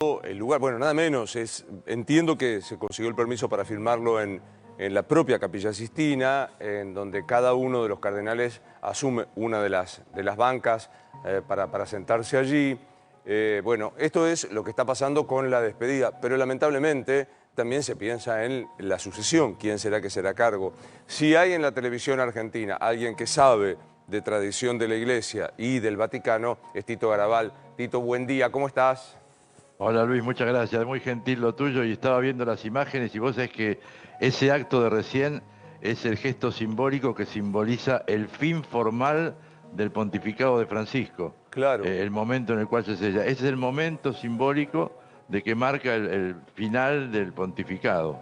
el lugar, bueno, nada menos, entiendo que se consiguió el permiso para filmarlo en la propia Capilla Sistina, en donde cada uno de los cardenales asume una de las bancas para sentarse allí. Bueno, esto es lo que está pasando con la despedida, pero lamentablemente también se piensa en la sucesión, quién será que será a cargo. Si hay en la televisión argentina alguien que sabe de tradición de la Iglesia y del Vaticano, es Tito Garabal. Tito, buen día, ¿cómo estás? Hola Luis, muchas gracias. Muy gentil lo tuyo y estaba viendo las imágenes y vos sabés que ese acto de recién es el gesto simbólico que simboliza el fin formal del pontificado de Francisco. Claro. El momento en el cual se sella. Ese es el momento simbólico de que marca el final del pontificado.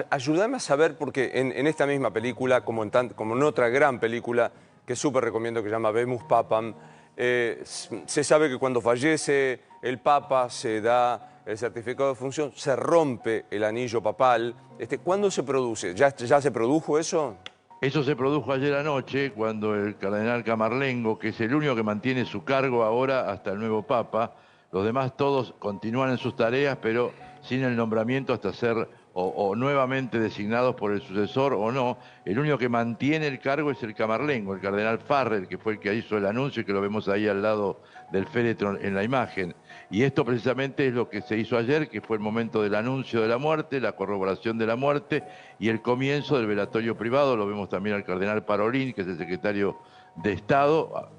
Ayúdame a saber, porque en esta misma película, como en otra gran película, que súper recomiendo, que se llama Habemus Papam, se sabe que cuando fallece el Papa se da el certificado de función, se rompe el anillo papal. ¿Cuándo se produce? ¿Ya se produjo eso? Eso se produjo ayer anoche cuando el cardenal Camarlengo, que es el único que mantiene su cargo ahora hasta el nuevo Papa, los demás todos continúan en sus tareas, pero sin el nombramiento hasta ser o nuevamente designados por el sucesor o no. El único que mantiene el cargo es el Camarlengo, el cardenal Farrell, que fue el que hizo el anuncio y que lo vemos ahí al lado del féretro en la imagen. Y esto precisamente es lo que se hizo ayer, que fue el momento del anuncio de la muerte, la corroboración de la muerte y el comienzo del velatorio privado. Lo vemos también al cardenal Parolin, que es el secretario de Estado.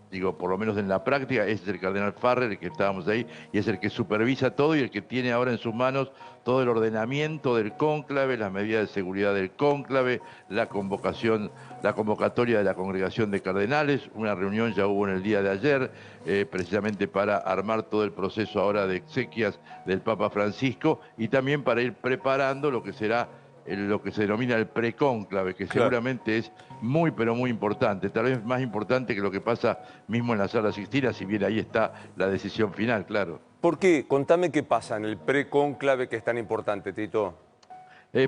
Digo, por lo menos en la práctica, ese es el cardenal Farrell, el que estábamos ahí, y es el que supervisa todo y el que tiene ahora en sus manos todo el ordenamiento del cónclave, las medidas de seguridad del cónclave, la convocación, la convocatoria de la congregación de cardenales. Una reunión ya hubo en el día de ayer, precisamente para armar todo el proceso ahora de exequias del Papa Francisco y también para ir preparando lo que será lo que se denomina el precónclave, que Claro. seguramente es muy, pero muy importante, tal vez más importante que lo que pasa mismo en la Sala Sixtina, si bien ahí está la decisión final, claro. ¿Por qué? Contame qué pasa en el precónclave que es tan importante, Tito.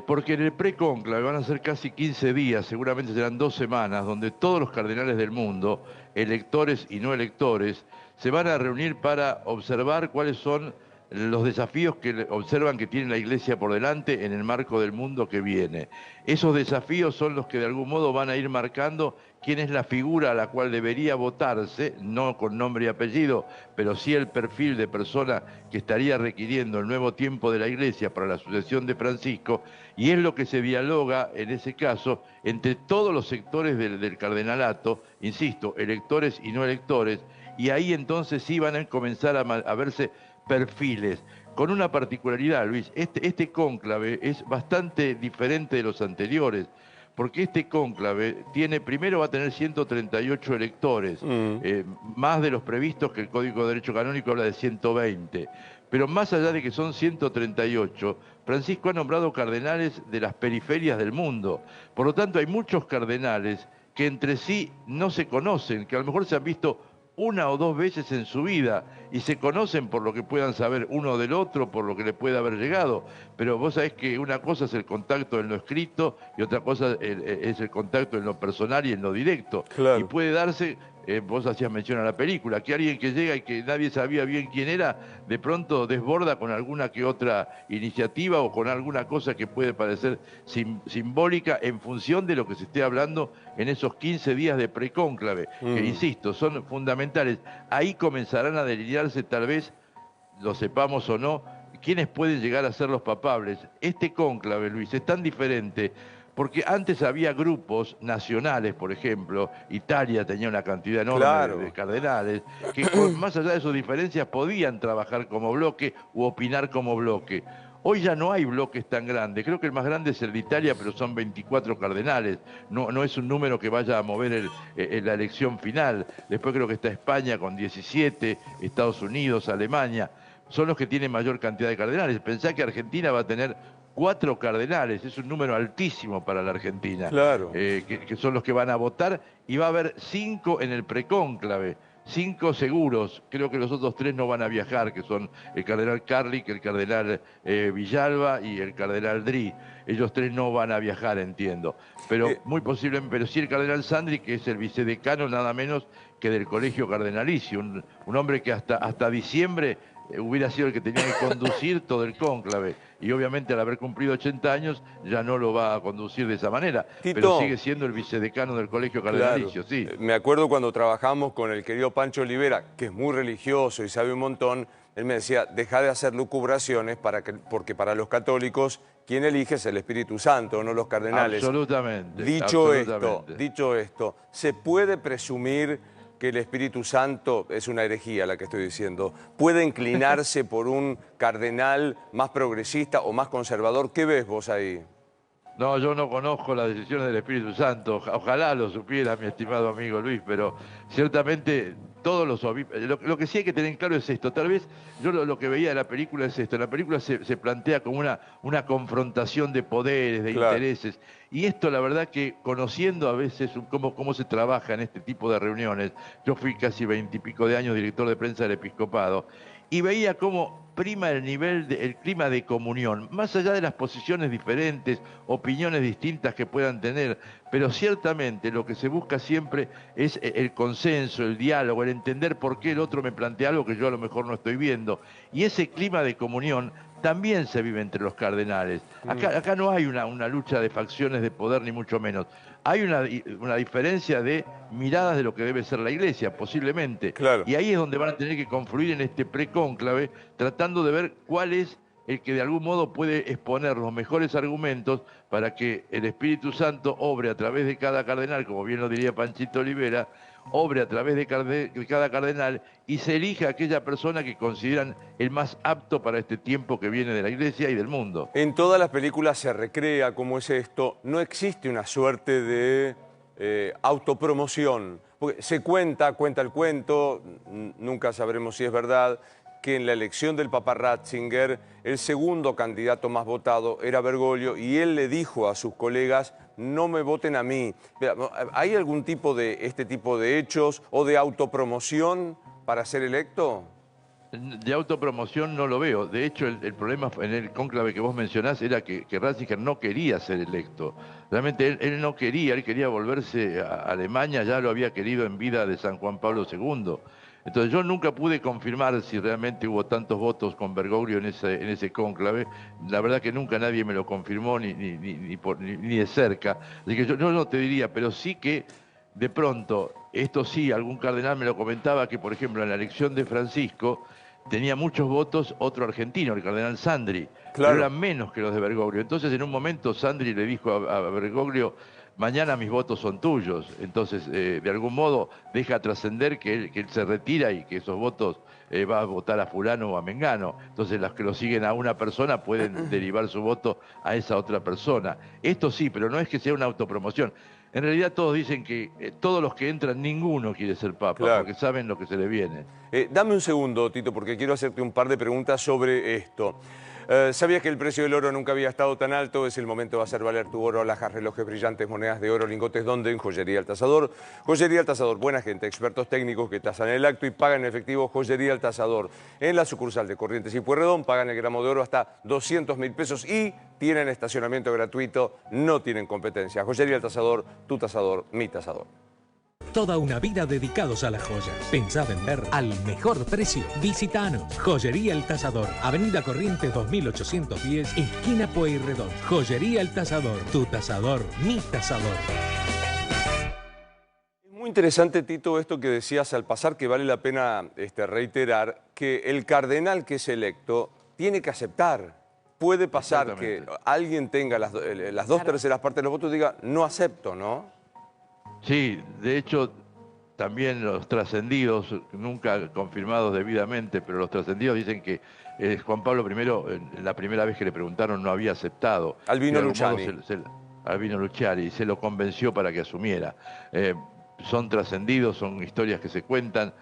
Porque en el precónclave van a ser casi 15 días, seguramente serán 2 semanas, donde todos los cardenales del mundo, electores y no electores, se van a reunir para observar cuáles son los desafíos que observan que tiene la Iglesia por delante en el marco del mundo que viene. Esos desafíos son los que de algún modo van a ir marcando quién es la figura a la cual debería votarse, no con nombre y apellido, pero sí el perfil de persona que estaría requiriendo el nuevo tiempo de la Iglesia para la sucesión de Francisco, y es lo que se dialoga en ese caso entre todos los sectores del cardenalato, insisto, electores y no electores, y ahí entonces sí van a comenzar a verse perfiles, con una particularidad, Luis. Este cónclave es bastante diferente de los anteriores, porque este cónclave primero va a tener 138 electores, Mm. más de los previstos, que el Código de Derecho Canónico habla de 120. Pero más allá de que son 138, Francisco ha nombrado cardenales de las periferias del mundo. Por lo tanto, hay muchos cardenales que entre sí no se conocen, que a lo mejor se han visto una o dos veces en su vida y se conocen por lo que puedan saber uno del otro, por lo que le puede haber llegado. Pero vos sabés que una cosa es el contacto en lo escrito y otra cosa es el contacto en lo personal y en lo directo. Y Claro. puede darse, vos hacías mención a la película, que alguien que llega y que nadie sabía bien quién era, de pronto desborda con alguna que otra iniciativa o con alguna cosa que puede parecer simbólica en función de lo que se esté hablando en esos 15 días de precónclave, que Mm. insisto, son fundamentales. Ahí comenzarán a delinearse, tal vez, lo sepamos o no, quiénes pueden llegar a ser los papables. Este cónclave, Luis, es tan diferente porque antes había grupos nacionales, por ejemplo, Italia tenía una cantidad enorme de Claro. cardenales, que más allá de sus diferencias podían trabajar como bloque u opinar como bloque. Hoy ya no hay bloques tan grandes. Creo que el más grande es el de Italia, pero son 24 cardenales. No es un número que vaya a mover la elección final. Después creo que está España con 17, Estados Unidos, Alemania. Son los que tienen mayor cantidad de cardenales. Pensá que Argentina va a tener 4 cardenales. Es un número altísimo para la Argentina, Claro. que son los que van a votar. Y va a haber 5 en el precónclave. 5 seguros, creo que los otros 3 no van a viajar, que son el cardenal Carlick, el cardenal Villalba y el cardenal Dri. Ellos 3 no van a viajar, entiendo. Pero Eh, muy posible, pero sí el cardenal Sandri, que es el vicedecano nada menos que del Colegio Cardenalicio, un hombre que hasta diciembre hubiera sido el que tenía que conducir todo el cónclave. Y obviamente al haber cumplido 80 años ya no lo va a conducir de esa manera, pero Tito, sigue siendo el vicedecano del colegio claro. cardenalicio, sí. Me acuerdo cuando trabajamos con el querido Pancho Olivera, que es muy religioso y sabe un montón, él me decía, deja de hacer lucubraciones porque para los católicos quien elige es el Espíritu Santo, no los cardenales. Absolutamente, Dicho absolutamente. esto, ¿se puede presumir que el Espíritu Santo, es una herejía la que estoy diciendo, puede inclinarse por un cardenal más progresista o más conservador? ¿Qué ves vos ahí? No, yo no conozco las decisiones del Espíritu Santo. Ojalá lo supiera, mi estimado amigo Luis, pero ciertamente todos los obispos... Lo que sí hay que tener en claro es esto. Tal vez yo lo que veía de la película es esto. En la película se plantea como una confrontación de poderes, de Claro. intereses. Y esto, la verdad que conociendo a veces cómo se trabaja en este tipo de reuniones, yo fui casi 20 y pico de años director de prensa del episcopado, y veía cómo prima el clima de comunión, más allá de las posiciones diferentes, opiniones distintas que puedan tener, pero ciertamente lo que se busca siempre es el consenso, el diálogo, el entender por qué el otro me plantea algo que yo a lo mejor no estoy viendo. Y ese clima de comunión también se vive entre los cardenales. Acá no hay una lucha de facciones de poder, ni mucho menos. Hay una diferencia de miradas de lo que debe ser la Iglesia, posiblemente. Claro. Y ahí es donde van a tener que confluir en este precónclave, tratando de ver cuál es el que de algún modo puede exponer los mejores argumentos para que el Espíritu Santo obre a través de cada cardenal, como bien lo diría Panchito Olivera, obre a través de cada cardenal y se elija aquella persona que consideran el más apto para este tiempo que viene de la Iglesia y del mundo. En todas las películas se recrea cómo es esto. No existe una suerte de autopromoción. Porque se cuenta el cuento, nunca sabremos si es verdad, que en la elección del Papa Ratzinger, el segundo candidato más votado era Bergoglio y él le dijo a sus colegas, no me voten a mí. ¿Hay algún tipo de este tipo de hechos o de autopromoción para ser electo? De autopromoción no lo veo. De hecho, el problema en el cónclave que vos mencionás era que Ratzinger no quería ser electo. Realmente él no quería, él quería volverse a Alemania, ya lo había querido en vida de San Juan Pablo II. Entonces yo nunca pude confirmar si realmente hubo tantos votos con Bergoglio en ese cónclave. La verdad que nunca nadie me lo confirmó ni de cerca. Así que yo no te diría, pero sí que de pronto, esto sí, algún cardenal me lo comentaba, que por ejemplo en la elección de Francisco tenía muchos votos otro argentino, el cardenal Sandri, pero Claro. eran menos que los de Bergoglio. Entonces en un momento Sandri le dijo a Bergoglio, mañana mis votos son tuyos. Entonces, de algún modo, deja trascender que él se retira y que esos votos va a votar a fulano o a mengano. Entonces, los que lo siguen a una persona pueden derivar su voto a esa otra persona. Esto sí, pero no es que sea una autopromoción. En realidad todos dicen que todos los que entran, ninguno quiere ser papa, Claro. porque saben lo que se le viene. Dame un segundo, Tito, porque quiero hacerte un par de preguntas sobre esto. ¿Sabías que el precio del oro nunca había estado tan alto? Es el momento de hacer valer tu oro, alhajas, relojes brillantes, monedas de oro, lingotes. ¿Dónde? En Joyería El Tasador. Joyería El Tasador, buena gente, expertos técnicos que tasan el acto y pagan en efectivo. Joyería El Tasador. En la sucursal de Corrientes y Pueyrredón pagan el gramo de oro hasta 200.000 pesos y tienen estacionamiento gratuito, no tienen competencia. Joyería El Tasador, tu tasador, mi tasador. Toda una vida dedicados a la joya. Pensá vender al mejor precio. Visitanos. Joyería El Tasador. Avenida Corrientes 2810, esquina Pueyrredón. Joyería El Tasador. Tu tasador, mi tasador. Es muy interesante, Tito, esto que decías al pasar, que vale la pena reiterar, que el cardenal que es electo tiene que aceptar. Puede pasar que alguien tenga las dos terceras partes de los votos y diga, no acepto, ¿no? Sí, de hecho, también los trascendidos, nunca confirmados debidamente, pero los trascendidos dicen que Juan Pablo I, la primera vez que le preguntaron, no había aceptado. Albino Luciani. Albino Luciani, y se lo convenció para que asumiera. Son trascendidos, son historias que se cuentan,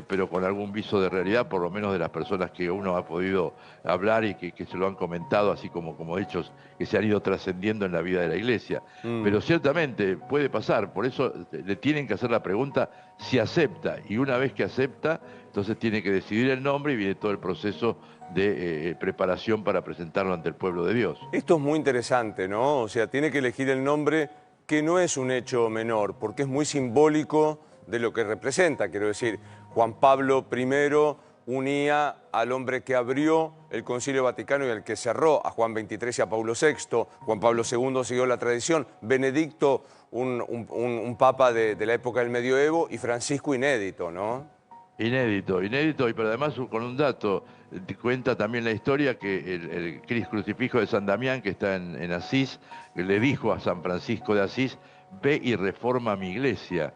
pero con algún viso de realidad, por lo menos de las personas que uno ha podido hablar y que se lo han comentado, así como hechos que se han ido trascendiendo en la vida de la Iglesia. Pero ciertamente puede pasar, por eso le tienen que hacer la pregunta si acepta, y una vez que acepta, entonces tiene que decidir el nombre y viene todo el proceso de preparación para presentarlo ante el pueblo de Dios. Esto es muy interesante, ¿no? O sea, tiene que elegir el nombre, que no es un hecho menor, porque es muy simbólico de lo que representa. Quiero decir, Juan Pablo I unía al hombre que abrió el Concilio Vaticano y el que cerró, a Juan XXIII y a Pablo VI. Juan Pablo II siguió la tradición, Benedicto, un papa de la época del medioevo, y Francisco inédito, ¿no? Inédito, inédito, pero además con un dato, cuenta también la historia que el crucifijo de San Damián, que está en Asís, le dijo a San Francisco de Asís: ve y reforma mi iglesia.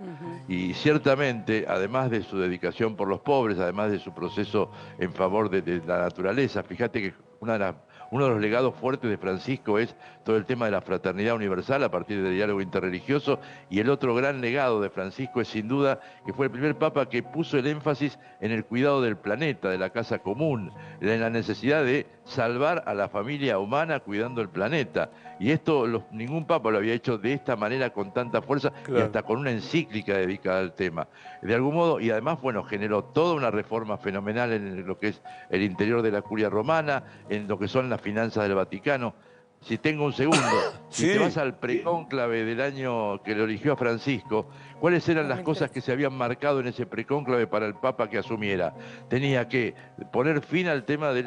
Y ciertamente, además de su dedicación por los pobres, además de su proceso en favor de la naturaleza, fíjate que uno de los legados fuertes de Francisco es todo el tema de la fraternidad universal a partir del diálogo interreligioso, y el otro gran legado de Francisco es sin duda que fue el primer papa que puso el énfasis en el cuidado del planeta, de la casa común, en la necesidad de salvar a la familia humana cuidando el planeta. Y esto ningún papa lo había hecho de esta manera, con tanta fuerza, Claro. y hasta con una encíclica dedicada al tema. De algún modo, y además, bueno, generó toda una reforma fenomenal en lo que es el interior de la curia romana, en lo que son las finanzas del Vaticano. Si tengo un segundo, si Sí. te vas al precónclave del año que lo eligió a Francisco, ¿cuáles eran las cosas que se habían marcado en ese precónclave para el Papa que asumiera? Tenía que poner fin al tema de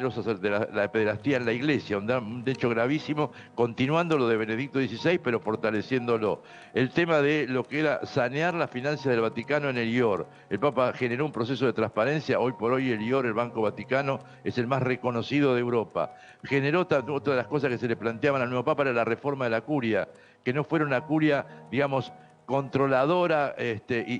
la pederastía en la Iglesia, un hecho gravísimo, continuando lo de Benedicto XVI, pero fortaleciéndolo. El tema de lo que era sanear las finanzas del Vaticano en el IOR. El Papa generó un proceso de transparencia. Hoy por hoy el IOR, el Banco Vaticano, es el más reconocido de Europa. Generó otra de las cosas que se le planteaban al nuevo Papa era la reforma de la curia, que no fuera una curia, digamos, controladora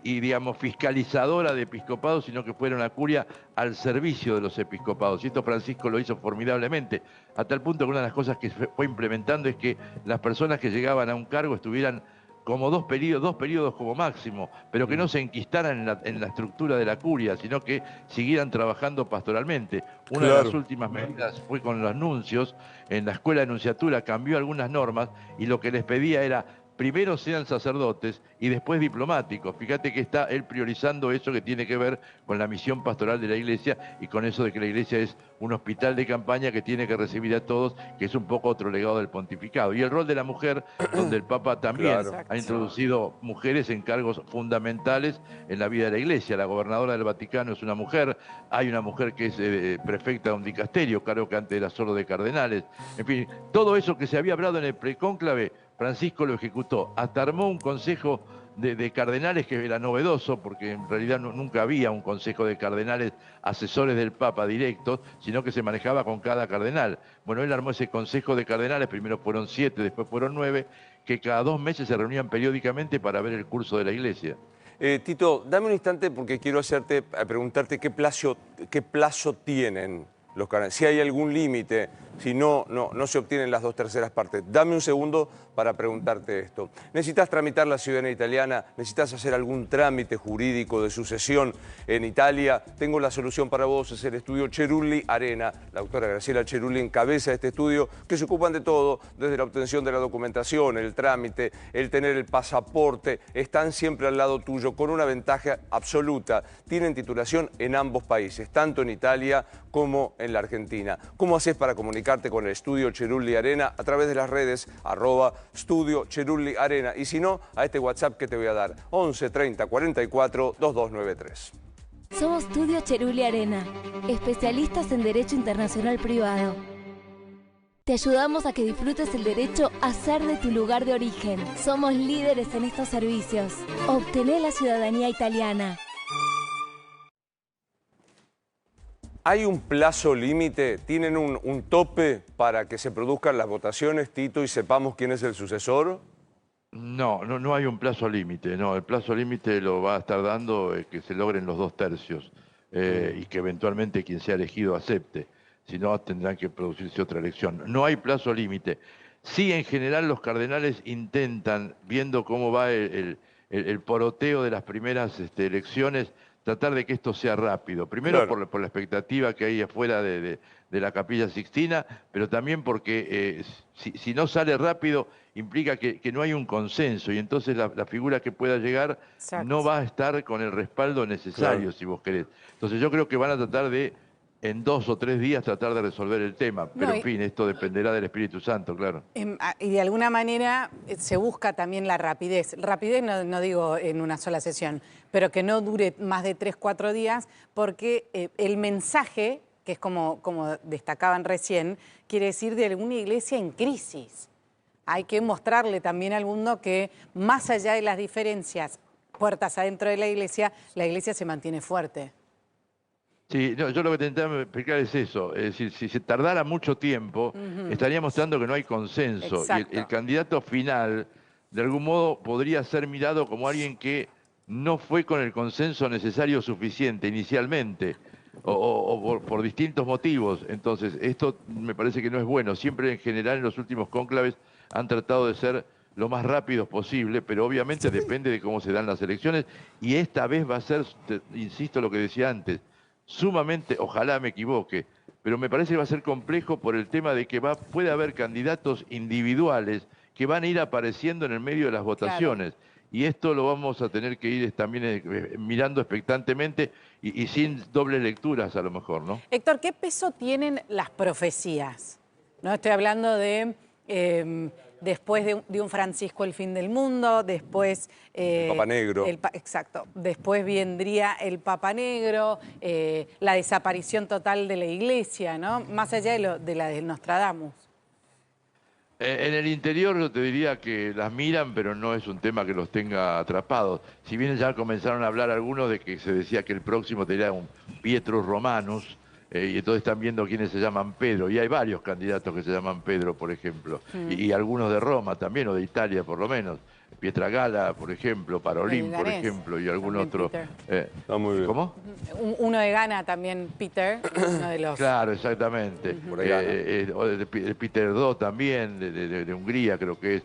digamos, fiscalizadora de episcopados, sino que fuera una curia al servicio de los episcopados. Y esto Francisco lo hizo formidablemente, a tal punto que una de las cosas que fue implementando es que las personas que llegaban a un cargo estuvieran como dos periodos como máximo, pero que no se enquistaran en la estructura de la curia, sino que siguieran trabajando pastoralmente. Una de las últimas medidas fue con los nuncios. En la escuela de nunciatura cambió algunas normas y lo que les pedía era: primero sean sacerdotes y después diplomáticos. Fíjate que está él priorizando eso que tiene que ver con la misión pastoral de la Iglesia y con eso de que la Iglesia es un hospital de campaña que tiene que recibir a todos, que es un poco otro legado del pontificado. Y el rol de la mujer, donde el Papa también ha introducido mujeres en cargos fundamentales en la vida de la Iglesia. La gobernadora del Vaticano es una mujer, hay una mujer que es prefecta de un dicasterio, cargo que antes era solo de cardenales. En fin, todo eso que se había hablado en el precónclave, Francisco lo ejecutó. Hasta armó un consejo de cardenales que era novedoso, porque en realidad nunca había un consejo de cardenales asesores del Papa directos, sino que se manejaba con cada cardenal. Bueno, él armó ese consejo de cardenales, primero fueron 7, después fueron 9, que cada 2 meses se reunían periódicamente para ver el curso de la Iglesia. Tito, dame un instante porque quiero preguntarte qué plazo tienen los cardenales, si hay algún límite, si no se obtienen las 2/3 partes. Dame un segundo para preguntarte esto. ¿Necesitas tramitar la ciudadanía italiana? ¿Necesitas hacer algún trámite jurídico de sucesión en Italia? Tengo la solución para vos, es el estudio Cerulli Arena. La doctora Graciela Cerulli encabeza este estudio, que se ocupan de todo, desde la obtención de la documentación, el trámite, el tener el pasaporte. Están siempre al lado tuyo con una ventaja absoluta. Tienen titulación en ambos países, tanto en Italia como en la Argentina. ¿Cómo haces para comunicarte con el estudio Cerulli Arena? A través de las redes @Studio Cerulli Arena, y si no, a este WhatsApp que te voy a dar, 11 30 44 2293. Somos Studio Cerulli Arena, especialistas en Derecho Internacional Privado. Te ayudamos a que disfrutes el derecho a ser de tu lugar de origen. Somos líderes en estos servicios. Obtené la ciudadanía italiana. ¿Hay un plazo límite? ¿Tienen un tope para que se produzcan las votaciones, Tito, y sepamos quién es el sucesor? No hay un plazo límite, no. El plazo límite lo va a estar dando que se logren los 2/3 y que eventualmente quien sea elegido acepte. Si no, tendrán que producirse otra elección. No hay plazo límite. Sí, en general los cardenales intentan, viendo cómo va el poroteo de las primeras elecciones, tratar de que esto sea rápido. Primero por la expectativa que hay afuera de la Capilla Sixtina, pero también porque si no sale rápido implica que no hay un consenso, y entonces la figura que pueda llegar no va a estar con el respaldo necesario, si vos querés. Entonces yo creo que van a tratar de en 2 o 3 días tratar de resolver el tema. Pero No, en fin, esto dependerá del Espíritu Santo, claro. Y de alguna manera se busca también la rapidez. Rapidez no digo en una sola sesión, pero que no dure más de 3, 4 días, porque el mensaje, que es como destacaban recién, quiere decir de alguna iglesia en crisis. Hay que mostrarle también al mundo que más allá de las diferencias, puertas adentro de la iglesia se mantiene fuerte. Sí, no, yo lo que intentaba explicar es eso. Es decir, si se tardara mucho tiempo, estaría mostrando que no hay consenso. Y el candidato final, de algún modo, podría ser mirado como alguien que no fue con el consenso necesario suficiente inicialmente, o por distintos motivos. Entonces, esto me parece que no es bueno. Siempre, en general, en los últimos cónclaves han tratado de ser lo más rápidos posible, pero obviamente depende de cómo se dan las elecciones. Y esta vez va a ser, insisto, lo que decía antes, sumamente, ojalá me equivoque, pero me parece que va a ser complejo por el tema de que puede haber candidatos individuales que van a ir apareciendo en el medio de las votaciones. Claro. Y esto lo vamos a tener que ir también mirando expectantemente y sin dobles lecturas a lo mejor, ¿no? Héctor, ¿qué peso tienen las profecías? No estoy hablando de después de un Francisco el fin del mundo, después... el Papa Negro. Exacto. Después vendría el Papa Negro, la desaparición total de la iglesia, ¿no? Más allá de la de Nostradamus. En el interior yo te diría que las miran, pero no es un tema que los tenga atrapados. Si bien ya comenzaron a hablar algunos de que se decía que el próximo sería un Pietrus Romanus, y entonces están viendo quiénes se llaman Pedro, y hay varios candidatos que se llaman Pedro, por ejemplo, y algunos de Roma también, o de Italia por lo menos. Pietragala, por ejemplo, Parolín, por ejemplo, y algún otro. Está muy bien. ¿Cómo? Uno de Ghana también, Peter, uno de los... Claro, exactamente. Peter II también, de Hungría creo que es.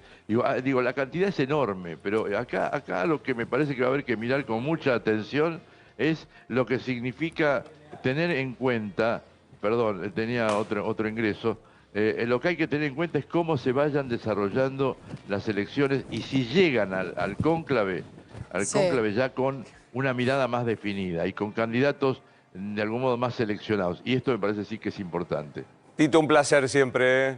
Digo, la cantidad es enorme, pero acá lo que me parece que va a haber que mirar con mucha atención es lo que significa tener en cuenta, perdón, tenía otro ingreso, lo que hay que tener en cuenta es cómo se vayan desarrollando las elecciones y si llegan al cónclave ya con una mirada más definida y con candidatos de algún modo más seleccionados. Y esto me parece sí que es importante. Tito, un placer siempre, ¿eh?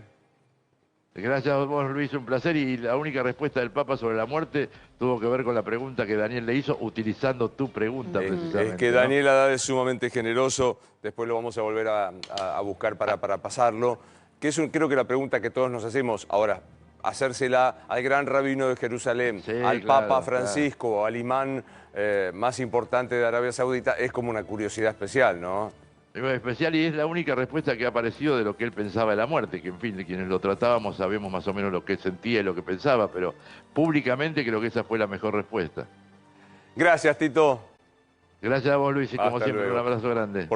Gracias a vos, Luis, un placer. Y la única respuesta del Papa sobre la muerte tuvo que ver con la pregunta que Daniel le hizo, utilizando tu pregunta precisamente. Es que Daniel Haddad es sumamente generoso, después lo vamos a volver a buscar para pasarlo, que es creo que la pregunta que todos nos hacemos. Ahora, hacérsela al gran rabino de Jerusalén, al Papa Francisco, al imán más importante de Arabia Saudita, es como una curiosidad especial, ¿no? Especial, y es la única respuesta que ha aparecido de lo que él pensaba de la muerte, que en fin, de quienes lo tratábamos sabemos más o menos lo que sentía y lo que pensaba, pero públicamente creo que esa fue la mejor respuesta. Gracias, Tito. Gracias a vos, Luis, y como siempre, un abrazo grande.